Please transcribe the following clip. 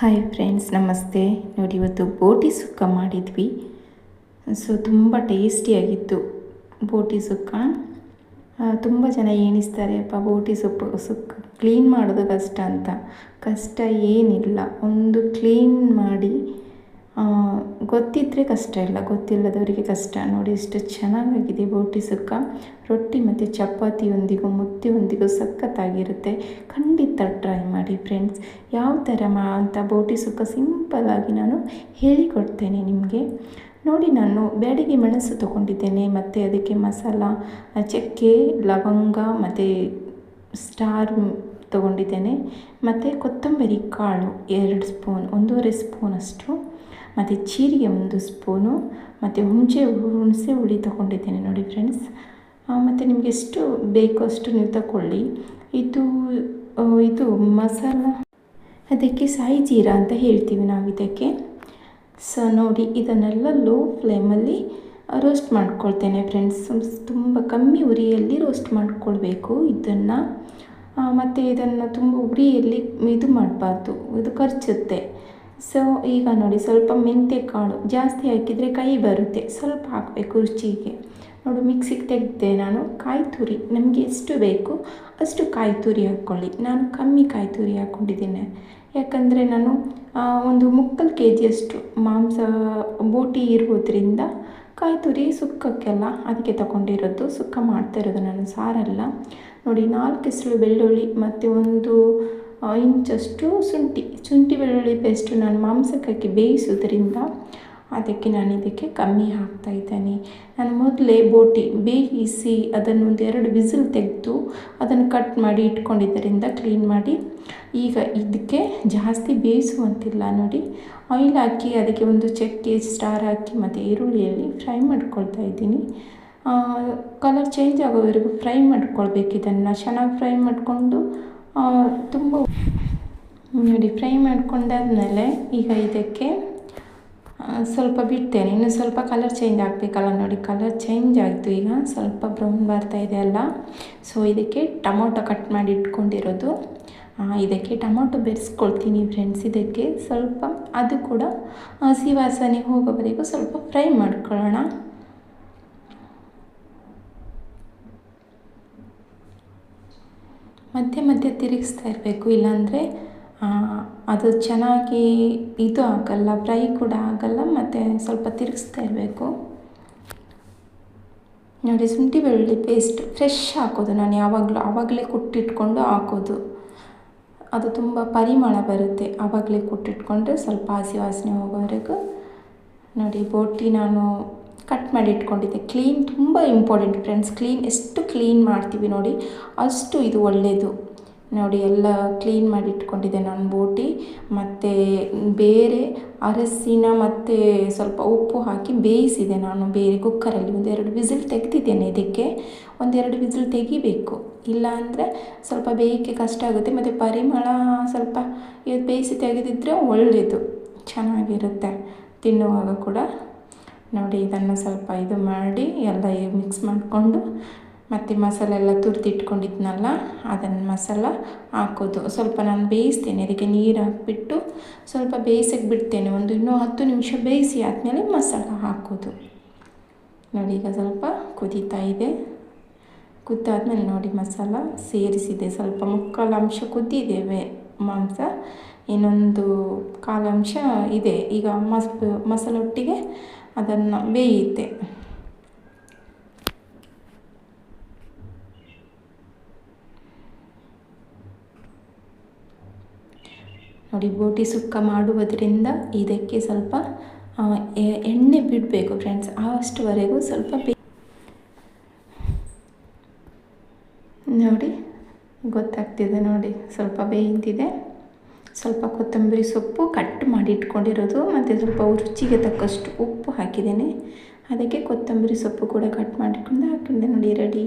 Hi friends, ನಮಸ್ತೆ. ನೋಡಿ, ಇವತ್ತು ಬೋಟಿ ಸುಕ್ಕ ಮಾಡಿದ್ವಿ. ಸೊ ತುಂಬ ಟೇಸ್ಟಿಯಾಗಿತ್ತು ಬೋಟಿ ಸುಕ್ಕ. ತುಂಬ ಜನ ಎಣಿಸ್ತಾರೆ, ಅಪ್ಪ ಬೋಟಿ ಸುಕ್ಕ ಕ್ಲೀನ್ ಮಾಡೋದು ಕಷ್ಟ ಅಂತ. ಕಷ್ಟ ಏನಿಲ್ಲ, ಒಂದು ಕ್ಲೀನ್ ಮಾಡಿ ಗೊತ್ತಿದ್ದರೆ ಕಷ್ಟ ಇಲ್ಲ, ಗೊತ್ತಿಲ್ಲದವರಿಗೆ ಕಷ್ಟ. ನೋಡಿ ಎಷ್ಟು ಚೆನ್ನಾಗಾಗಿದೆ ಬೋಟಿ ಸುಕ್ಕ. ರೊಟ್ಟಿ ಮತ್ತು ಚಪಾತಿಯೊಂದಿಗೂ ಮುದ್ದೆಯೊಂದಿಗೂ ಸಖತ್ತಾಗಿರುತ್ತೆ. ಖಂಡಿತ ಟ್ರೈ ಮಾಡಿ ಫ್ರೆಂಡ್ಸ್. ಯಾವ ಥರ ಅಂತ ಬೋಟಿ ಸುಕ್ಕ ಸಿಂಪಲ್ಲಾಗಿ ನಾನು ಹೇಳಿಕೊಡ್ತೇನೆ ನಿಮಗೆ. ನೋಡಿ, ನಾನು ಬ್ಯಾಡಿಗೆ ಮೆಣಸು ತೊಗೊಂಡಿದ್ದೇನೆ, ಮತ್ತು ಅದಕ್ಕೆ ಮಸಾಲ ಚಕ್ಕೆ, ಲವಂಗ ಮತ್ತು ಸ್ಟಾರ್ ತೊಗೊಂಡಿದ್ದೇನೆ, ಮತ್ತು ಕೊತ್ತಂಬರಿ ಕಾಳು 2 ಸ್ಪೂನ್, 1.5 ಸ್ಪೂನಷ್ಟು, ಮತ್ತು ಜೀರಿಗೆ 1 ಸ್ಪೂನು, ಮತ್ತು ಹುಣಸೆ ಹುಳಿ ತೊಗೊಂಡಿದ್ದೇನೆ. ನೋಡಿ ಫ್ರೆಂಡ್ಸ್, ಮತ್ತು ನಿಮಗೆ ಎಷ್ಟು ಬೇಕೋ ಅಷ್ಟು ನೀವು ತಗೊಳ್ಳಿ. ಇದು ಮಸಾಲ, ಅದಕ್ಕೆ ಸಾಯಿ ಜೀರಾ ಅಂತ ಹೇಳ್ತೀವಿ ನಾವು ಇದಕ್ಕೆ. ಸೊ ನೋಡಿ, ಇದನ್ನೆಲ್ಲ ಲೋ ಫ್ಲೇಮಲ್ಲಿ ರೋಸ್ಟ್ ಮಾಡ್ಕೊಳ್ತೇನೆ ಫ್ರೆಂಡ್ಸ್. ತುಂಬ ಕಮ್ಮಿ ಉರಿಯಲ್ಲಿ ರೋಸ್ಟ್ ಮಾಡ್ಕೊಳ್ಬೇಕು ಇದನ್ನು. ಮತ್ತು ಇದನ್ನು ತುಂಬ ಉರಿಯಲ್ಲಿ ಇದು ಮಾಡಬಾರ್ದು, ಇದು ಕರ್ಚುತ್ತೆ. ಸೊ ಈಗ ನೋಡಿ, ಸ್ವಲ್ಪ ಮೆಂತ್ಯ ಕಾಳು ಜಾಸ್ತಿ ಹಾಕಿದರೆ ಕೈ ಬರುತ್ತೆ, ಸ್ವಲ್ಪ ಹಾಕಬೇಕು ರುಚಿಗೆ. ನೋಡಿ, ಮಿಕ್ಸಿಗೆ ತೆಗೆದೆ ನಾನು. ಕಾಯಿ ತುರಿ ನಮಗೆ ಎಷ್ಟು ಬೇಕು ಅಷ್ಟು ಕಾಯಿ ತುರಿ ಹಾಕ್ಕೊಳ್ಳಿ. ನಾನು ಕಮ್ಮಿ ಕಾಯಿ ತುರಿ ಹಾಕ್ಕೊಂಡಿದ್ದೇನೆ, ಯಾಕಂದರೆ ನಾನು ಒಂದು 3/4 kg ಮಾಂಸ ಬೋಟಿ ಇರೋದ್ರಿಂದ ಕಾಯಿ ತುರಿ ಸುಕ್ಕಕ್ಕೆಲ್ಲ ಅದಕ್ಕೆ ತಗೊಂಡಿರೋದು. ಸುಕ್ಕ ಮಾಡ್ತಾ ಇರೋದು ನಾನು, ಸಾರಲ್ಲ. ನೋಡಿ, 4 ಎಸಳು ಬೆಳ್ಳುಳ್ಳಿ ಮತ್ತು 1 ಇಂಚಷ್ಟು ಶುಂಠಿ ಬೆಳ್ಳುಳ್ಳಿ ಪೇಸ್ಟು ನಾನು ಮಾಂಸಕ್ಕೆ ಹಾಕಿ ಬೇಯಿಸೋದ್ರಿಂದ ಅದಕ್ಕೆ ನಾನು ಇದಕ್ಕೆ ಕಮ್ಮಿ ಹಾಕ್ತಾಯಿದ್ದೇನೆ. ನಾನು ಮೊದಲೇ ಬೋಟಿ ಬೇಯಿಸಿ ಅದನ್ನು 1-2 ವಿಸಿಲ್ ತೆಗೆದು ಅದನ್ನು ಕಟ್ ಮಾಡಿ ಇಟ್ಕೊಂಡಿದ್ದರಿಂದ ಕ್ಲೀನ್ ಮಾಡಿ, ಈಗ ಇದಕ್ಕೆ ಜಾಸ್ತಿ ಬೇಯಿಸುವಂತಿಲ್ಲ. ನೋಡಿ, ಆಯಿಲ್ ಹಾಕಿ ಅದಕ್ಕೆ 1 ಚಕ್ಕೆ, ಸ್ಟಾರ್ ಹಾಕಿ ಮತ್ತು ಈರುಳ್ಳಿಯಲ್ಲಿ ಫ್ರೈ ಮಾಡ್ಕೊಳ್ತಾ ಇದ್ದೀನಿ. ಕಲರ್ ಚೇಂಜ್ ಆಗೋವರೆಗೂ ಫ್ರೈ ಮಾಡ್ಕೊಳ್ಬೇಕು. ಇದನ್ನು ಚೆನ್ನಾಗಿ ಫ್ರೈ ಮಾಡಿಕೊಂಡು ತುಂಬ ನೋಡಿ, ಫ್ರೈ ಮಾಡ್ಕೊಂಡಾದ್ಮೇಲೆ ಈಗ ಇದಕ್ಕೆ ಸ್ವಲ್ಪ ಬಿಡ್ತೇನೆ. ಇನ್ನು ಸ್ವಲ್ಪ ಕಲರ್ ಚೇಂಜ್ ಆಗಬೇಕಲ್ಲ. ನೋಡಿ, ಕಲರ್ ಚೇಂಜ್ ಆಯಿತು, ಈಗ ಸ್ವಲ್ಪ ಬ್ರೌನ್ ಬರ್ತಾ ಇದೆ ಅಲ್ಲ. ಸೊ ಇದಕ್ಕೆ ಟೊಮೊಟೊ ಕಟ್ ಮಾಡಿ ಇಟ್ಕೊಂಡಿರೋದು, ಇದಕ್ಕೆ ಟೊಮೊಟೊ ಬೆರೆಸ್ಕೊಳ್ತೀನಿ ಫ್ರೆಂಡ್ಸ್. ಇದಕ್ಕೆ ಸ್ವಲ್ಪ ಅದು ಕೂಡ ಹಸಿ ವಾಸನೆ ಹೋಗೋವರೆಗೂ ಸ್ವಲ್ಪ ಫ್ರೈ ಮಾಡ್ಕೊಳ್ಳೋಣ. ಮಧ್ಯೆ ತಿರುಗಿಸ್ತಾ ಇರಬೇಕು, ಇಲ್ಲಾಂದರೆ ಅದು ಚೆನ್ನಾಗಿ ಇದು ಆಗಲ್ಲ, ಫ್ರೈ ಕೂಡ ಆಗಲ್ಲ. ಮತ್ತು ಸ್ವಲ್ಪ ತಿರುಗಿಸ್ತಾ ಇರಬೇಕು. ನೋಡಿ, ಶುಂಠಿ ಬೆಳ್ಳುಳ್ಳಿ ಪೇಸ್ಟ್ ಫ್ರೆಶ್ ಹಾಕೋದು ನಾನು ಆವಾಗಲೇ ಕುಟ್ಟಿಟ್ಕೊಂಡು ಹಾಕೋದು. ಅದು ತುಂಬ ಪರಿಮಳ ಬರುತ್ತೆ, ಆವಾಗಲೇ ಕುಟ್ಟಿಟ್ಕೊಂಡ್ರೆ ಸ್ವಲ್ಪ ಹಸಿ ವಾಸನೆ ಹೋಗೋವರೆಗೂ. ನೋಡಿ, ಬೋಟಿ ನಾನು ಕಟ್ ಮಾಡಿ ಇಟ್ಕೊಂಡಿದ್ದೆ. ಕ್ಲೀನ್ ತುಂಬ ಇಂಪಾರ್ಟೆಂಟ್ ಫ್ರೆಂಡ್ಸ್. ಎಷ್ಟು ಕ್ಲೀನ್ ಮಾಡ್ತೀವಿ ನೋಡಿ ಅಷ್ಟು ಇದು ಒಳ್ಳೆಯದು. ನೋಡಿ, ಎಲ್ಲ ಕ್ಲೀನ್ ಮಾಡಿ ಇಟ್ಕೊಂಡಿದ್ದೆ ನಾನು ಬೋಟಿ. ಮತ್ತು ಬೇರೆ ಅರಸಿನ ಮತ್ತು ಸ್ವಲ್ಪ ಉಪ್ಪು ಹಾಕಿ ಬೇಯಿಸಿದೆ ನಾನು ಬೇರೆ ಕುಕ್ಕರಲ್ಲಿ. 1-2 ವಿಸಿಲ್ ತೆಗೆದಿದ್ದೇನೆ. ಇದಕ್ಕೆ 1-2 ವಿಸಿಲ್ ತೆಗಿಬೇಕು, ಇಲ್ಲ ಅಂದರೆ ಸ್ವಲ್ಪ ಬೇಯಕ್ಕೆ ಕಷ್ಟ ಆಗುತ್ತೆ. ಮತ್ತು ಪರಿಮಳ ಸ್ವಲ್ಪ ಬೇಯಿಸಿ ತೆಗೆದಿದ್ದರೆ ಒಳ್ಳೆಯದು, ಚೆನ್ನಾಗಿರುತ್ತೆ ತಿನ್ನುವಾಗ ಕೂಡ. ನೋಡಿ, ಇದನ್ನು ಸ್ವಲ್ಪ ಇದು ಮಾಡಿ ಎಲ್ಲ ಮಿಕ್ಸ್ ಮಾಡಿಕೊಂಡು, ಮತ್ತು ಮಸಾಲೆ ಎಲ್ಲ ತುರಿದಿಟ್ಕೊಂಡಿದ್ನಲ್ಲ ಅದನ್ನು ಮಸಾಲ ಹಾಕೋದು. ಸ್ವಲ್ಪ ನಾನು ಬೇಯಿಸ್ತೇನೆ, ಅದಕ್ಕೆ ನೀರು ಹಾಕಿಬಿಟ್ಟು ಸ್ವಲ್ಪ ಬೇಯಿಸಕ್ಕೆ ಬಿಡ್ತೇನೆ. ಇನ್ನೂ 10 ನಿಮಿಷ ಬೇಯಿಸಿ ಆದಮೇಲೆ ಮಸಾಲ ಹಾಕೋದು. ನೋಡಿ, ಈಗ ಸ್ವಲ್ಪ ಕುದೀತಾ ಇದೆ. ಕುದ್ದಾದ್ಮೇಲೆ ನೋಡಿ, ಮಸಾಲ ಸೇರಿಸಿದೆ. ಸ್ವಲ್ಪ 3/4 ಅಂಶ ಕುದ್ದಿದ್ದೇವೆ ಮಾಂಸ, ಇನ್ನೊಂದು 1/4 ಅಂಶ ಇದೆ. ಈಗ ಮಸಾಲೊಟ್ಟಿಗೆ ಅದನ್ನು ಬೇಯುತ್ತೆ. ನೋಡಿ, ಬೋಟಿ ಸುಕ್ಕ ಮಾಡುವುದರಿಂದ ಇದಕ್ಕೆ ಸ್ವಲ್ಪ ಎಣ್ಣೆ ಬಿಡಬೇಕು ಫ್ರೆಂಡ್ಸ್. ಅಷ್ಟುವರೆಗೂ ಸ್ವಲ್ಪ ನೋಡಿ, ಗೊತ್ತಾಗ್ತಿದೆ ನೋಡಿ, ಸ್ವಲ್ಪ ಬೇಯ್ತಿದೆ. ಸ್ವಲ್ಪ ಕೊತ್ತಂಬರಿ ಸೊಪ್ಪು ಕಟ್ ಮಾಡಿ ಇಟ್ಕೊಂಡಿರೋದು, ಮತ್ತು ಸ್ವಲ್ಪ ರುಚಿಗೆ ತಕ್ಕಷ್ಟು ಉಪ್ಪು ಹಾಕಿದ್ದೇನೆ. ಅದಕ್ಕೆ ಕೊತ್ತಂಬರಿ ಸೊಪ್ಪು ಕೂಡ ಕಟ್ ಮಾಡಿಕೊಂಡು ಹಾಕಿದ್ದೆ. ನೋಡಿ, ರೆಡಿ.